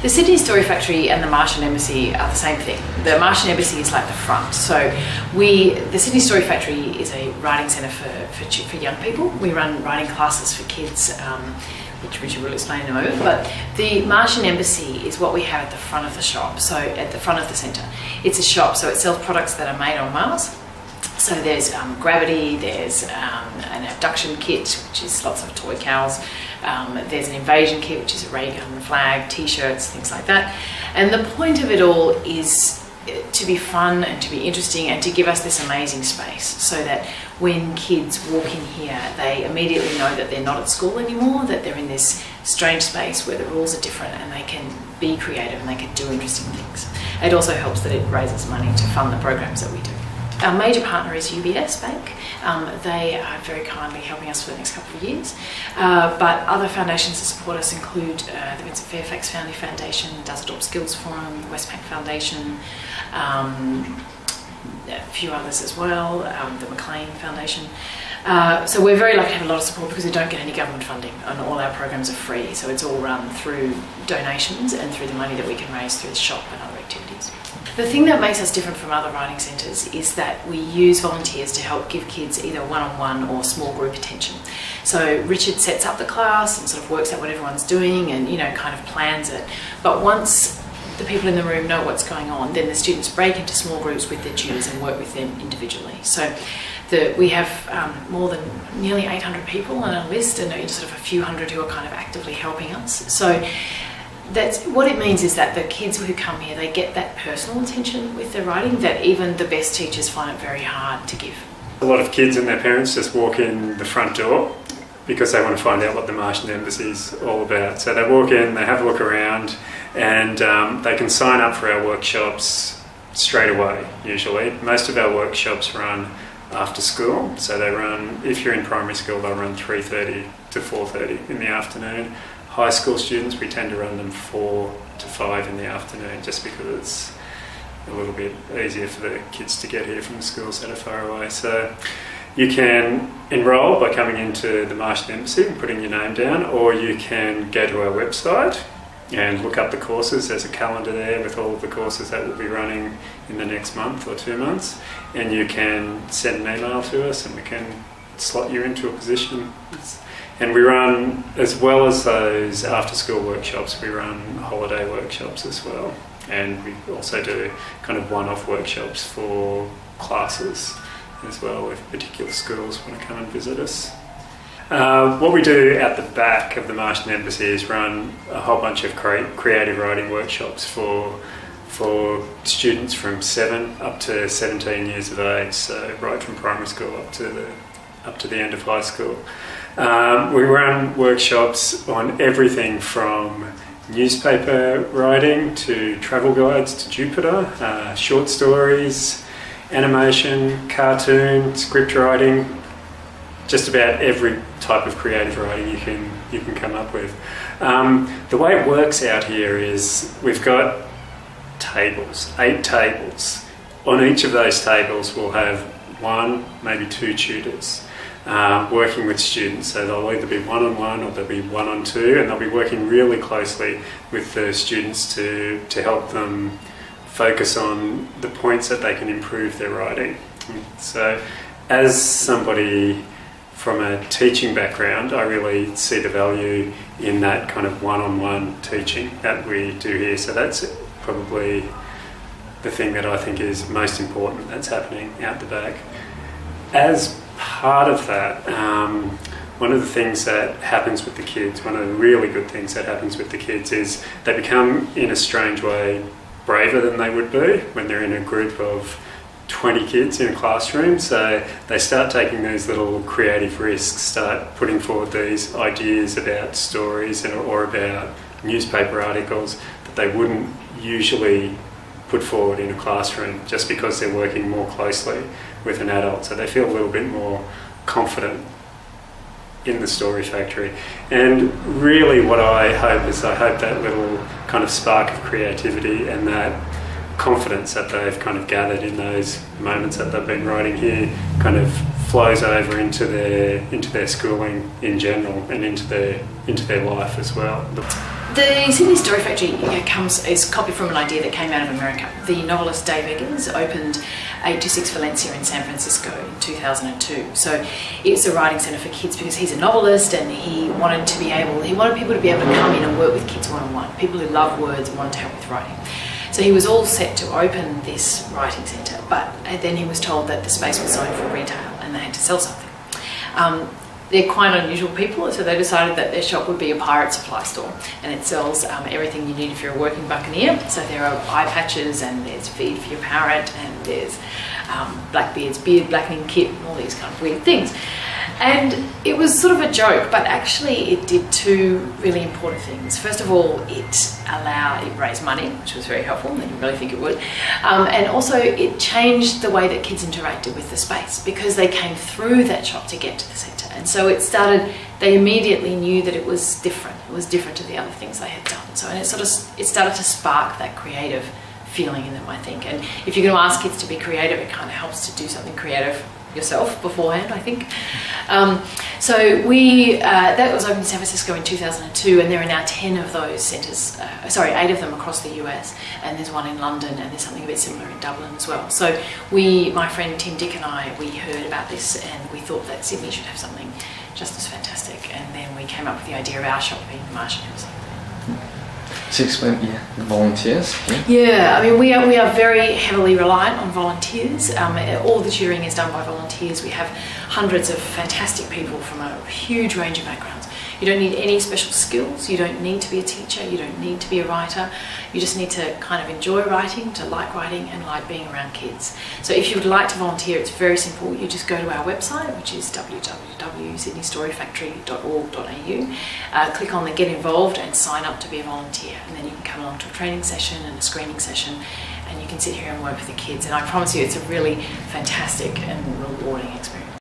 The Sydney Story Factory and the Martian Embassy are the same thing. The Martian Embassy is like the front. So the Sydney Story Factory is a writing centre for young people. We run writing classes for kids, which Richard will explain in a moment. But the Martian Embassy is what we have at the front of the shop, so at the front of the centre. It's a shop, so it sells products that are made on Mars. So there's gravity, there's an abduction kit, which is lots of toy cows. There's an invasion kit, which is a ray gun, flag, t-shirts, things like that. And the point of it all is to be fun and to be interesting and to give us this amazing space so that when kids walk in here, they immediately know that they're not at school anymore, that they're in this strange space where the rules are different and they can be creative and they can do interesting things. It also helps that it raises money to fund the programs that we do. Our major partner is UBS Bank. They are very kindly helping us for the next couple of years. But other foundations that support us include the Vincent Fairfax Family Foundation, Dazzledorp Skills Forum, the Westpac Foundation, a few others as well, the McLean Foundation. So we're very lucky to have a lot of support because we don't get any government funding and all our programs are free. So it's all run through donations and through the money that we can raise through the shop and other activities. The thing that makes us different from other writing centres is that we use volunteers to help give kids either one-on-one or small group attention. So Richard sets up the class and sort of works out what everyone's doing and, kind of plans it. But once the people in the room know what's going on, then the students break into small groups with their tutors and work with them individually. So we have more than nearly 800 people on our list and sort of a few hundred who are kind of actively helping us. So that's what it means is that the kids who come here, they get that personal attention with their writing that even the best teachers find it very hard to give. A lot of kids and their parents just walk in the front door because they want to find out what the Martian Embassy is all about. So they walk in, they have a look around, and they can sign up for our workshops straight away, usually. Most of our workshops run after school. So they run, if you're in primary school, they'll run 3:30 to 4:30 in the afternoon. High school students, we tend to run them 4 to 5 in the afternoon just because it's a little bit easier for the kids to get here from the schools that are far away. So you can enrol by coming into the Martian Embassy and putting your name down, or you can go to our website and look up the courses. There's a calendar there with all of the courses that we'll be running in the next month or 2 months, and you can send an email to us and we can slot you into a position. And we run, as well as those after-school workshops, we run holiday workshops as well. And we also do kind of one-off workshops for classes as well, if particular schools want to come and visit us. What we do at the back of the Martian Embassy is run a whole bunch of creative writing workshops for students from 7 up to 17 years of age, so right from primary school up to the end of high school. We run workshops on everything from newspaper writing to travel guides to Jupiter, short stories, animation, cartoon, script writing, just about every type of creative writing you can come up with. The way it works out here is we've got tables, 8 tables. On each of those tables we'll have 1, maybe 2 tutors working with students. So they'll either be one-on-one or they'll be one-on-two, and they'll be working really closely with the students to help them focus on the points that they can improve their writing. So as somebody from a teaching background, I really see the value in that kind of one-on-one teaching that we do here. So that's probably the thing that I think is most important that's happening out the back. As part of that, one of the things that happens with the kids, one of the really good things that happens with the kids is they become, in a strange way, braver than they would be when they're in a group of 20 kids in a classroom. So they start taking these little creative risks, start putting forward these ideas about stories or about newspaper articles that they wouldn't usually put forward in a classroom just because they're working more closely with an adult. So they feel a little bit more confident in the Story Factory. And really what I hope is that little kind of spark of creativity and that confidence that they've kind of gathered in those moments that they've been writing here kind of flows over into their schooling in general and into their life as well. The Sydney Story Factory is copied from an idea that came out of America. The novelist Dave Eggers opened 826 Valencia in San Francisco in 2002. So it's a writing centre for kids because he's a novelist and he wanted people to be able to come in and work with kids one-on-one, people who love words and wanted to help with writing. So he was all set to open this writing centre, but then he was told that the space was zoned for retail and they had to sell something. They're quite unusual people, so they decided that their shop would be a pirate supply store, and it sells everything you need if you're a working buccaneer. So there are eye patches, and there's feed for your parrot, and there's Blackbeard's beard blackening kit, and all these kind of weird things. And it was sort of a joke, but actually it did two really important things. First of all, it raised money, which was very helpful, and I didn't really think it would. And also it changed the way that kids interacted with the space because they came through that shop to get to the centre. And so they immediately knew that it was different. It was different to the other things they had done. So, and it started to spark that creative feeling in them, I think. And if you're going to ask kids to be creative, it kind of helps to do something creative yourself beforehand, I think. So that was opened in San Francisco in 2002, and there are now 10 of those centres, 8 of them across the US, and there's one in London, and there's something a bit similar in Dublin as well. So my friend Tim Dick and I, we heard about this and we thought that Sydney should have something just as fantastic, and then we came up with the idea of our shop being the Martian Embassy. To explain, the volunteers. Yeah, I mean, we are very heavily reliant on volunteers. All the tutoring is done by volunteers. We have hundreds of fantastic people from a huge range of backgrounds. You don't need any special skills. You don't need to be a teacher. You don't need to be a writer. You just need to kind of enjoy writing, to like writing, and like being around kids. So if you would like to volunteer, it's very simple. You just go to our website, which is www.sydneystoryfactory.org.au, click on the Get Involved and sign up to be a volunteer. And then you can come along to a training session and a screening session, and you can sit here and work with the kids. And I promise you, it's a really fantastic and rewarding experience.